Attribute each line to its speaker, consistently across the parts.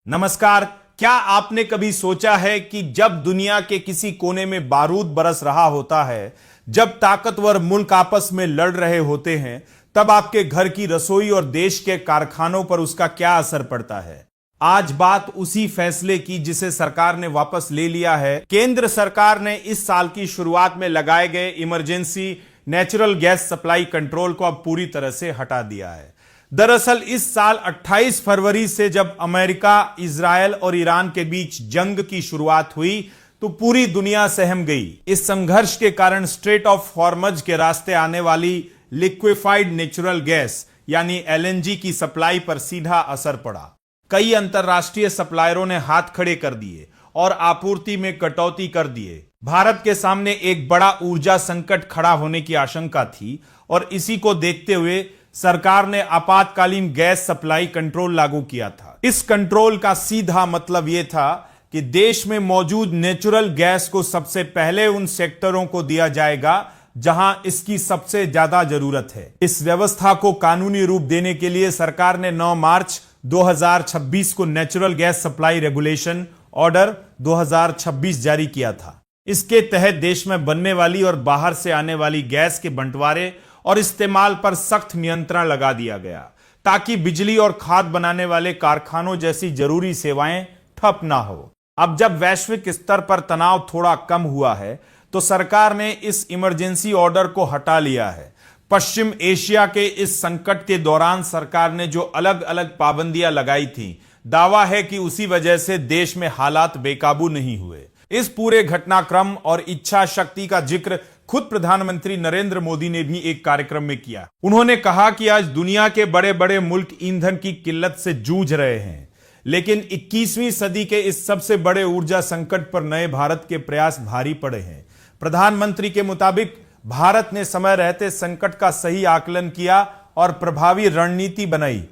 Speaker 1: नमस्कार। क्या आपने कभी सोचा है कि जब दुनिया के किसी कोने में बारूद बरस रहा होता है, जब ताकतवर मुल्क आपस में लड़ रहे होते हैं, तब आपके घर की रसोई और देश के कारखानों पर उसका क्या असर पड़ता है? आज बात उसी फैसले की जिसे सरकार ने वापस ले लिया है। केंद्र सरकार ने इस साल की शुरुआत में लगाए गए emergency natural gas supply control को अब पूरी तरह से हटा दिया है। दरअसल इस साल 28 फरवरी से जब अमेरिका, इजरायल और ईरान के बीच जंग की शुरुआत हुई तो पूरी दुनिया सहम गई। इस संघर्ष के कारण स्ट्रेट ऑफ हॉर्मज के रास्ते आने वाली लिक्विफाइड नेचुरल गैस यानी एलएनजी की सप्लाई पर सीधा असर पड़ा। कई अंतरराष्ट्रीय सप्लायरों ने हाथ खड़े कर दिए और आपूर्ति में कटौती कर दिए। भारत के सामने एक बड़ा ऊर्जा संकट खड़ा होने की आशंका थी और इसी को देखते हुए सरकार ने आपातकालीन गैस सप्लाई कंट्रोल लागू किया था। इस कंट्रोल का सीधा मतलब यह था कि देश में मौजूद नेचुरल गैस को सबसे पहले उन सेक्टरों को दिया जाएगा जहां इसकी सबसे ज्यादा जरूरत है। इस व्यवस्था को कानूनी रूप देने के लिए सरकार ने 9 मार्च 2026 को natural gas supply regulation order 2026 जारी किया था। इसके तहत देश में बनने वाली और बाहर से आने वाली गैस के बंटवारे और इस्तेमाल पर सख्त नियंत्रण लगा दिया गया ताकि बिजली और खाद बनाने वाले कारखानों जैसी जरूरी सेवाएं ठप ना हो। अब जब वैश्विक स्तर पर तनाव थोड़ा कम हुआ है तो सरकार ने इस इमरजेंसी ऑर्डर को हटा लिया है। पश्चिम एशिया के इस संकट के दौरान सरकार ने जो अलग अलग पाबंदियां लगाई थी, दावा है कि उसी वजह से देश में हालात बेकाबू नहीं हुए। इस पूरे घटनाक्रम और इच्छा शक्ति का जिक्र खुद प्रधानमंत्री नरेंद्र मोदी ने भी एक कार्यक्रम में किया। उन्होंने कहा कि आज दुनिया के बड़े बड़े मुल्क ईंधन की किल्लत से जूझ रहे हैं, लेकिन 21वीं सदी के इस सबसे बड़े ऊर्जा संकट पर नए भारत के प्रयास भारी पड़े हैं। प्रधानमंत्री के मुताबिक भारत ने समय रहते संकट का सही आकलन किया और प्रभावी रणनीति बनाई।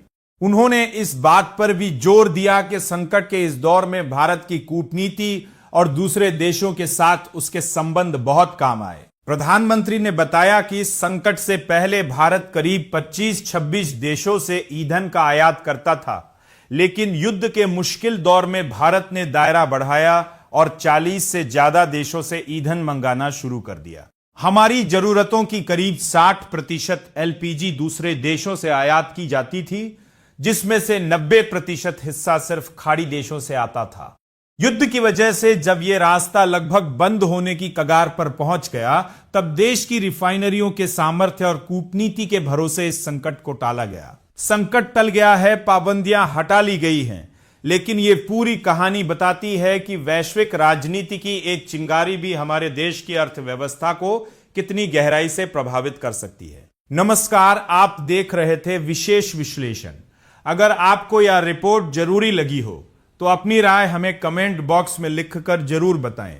Speaker 1: उन्होंने इस बात पर भी जोर दिया कि संकट के इस दौर में भारत की कूटनीति और दूसरे देशों के साथ उसके संबंध बहुत काम आए। प्रधानमंत्री ने बताया कि इस संकट से पहले भारत करीब 25-26 देशों से ईंधन का आयात करता था, लेकिन युद्ध के मुश्किल दौर में भारत ने दायरा बढ़ाया और 40 से ज्यादा देशों से ईंधन मंगाना शुरू कर दिया। हमारी जरूरतों की करीब 60% एलपीजी दूसरे देशों से आयात की जाती थी, जिसमें से 90% हिस्सा सिर्फ खाड़ी देशों से आता था। युद्ध की वजह से जब यह रास्ता लगभग बंद होने की कगार पर पहुंच गया, तब देश की रिफाइनरियों के सामर्थ्य और कूटनीति के भरोसे इस संकट को टाला गया। संकट टल गया है, पाबंदियां हटा ली गई हैं, लेकिन यह पूरी कहानी बताती है कि वैश्विक राजनीति की एक चिंगारी भी हमारे देश की अर्थव्यवस्था को कितनी गहराई से प्रभावित कर सकती है। नमस्कार, आप देख रहे थे विशेष विश्लेषण। अगर आपको यह रिपोर्ट जरूरी लगी हो तो अपनी राय हमें कमेंट बॉक्स में लिखकर जरूर बताएं।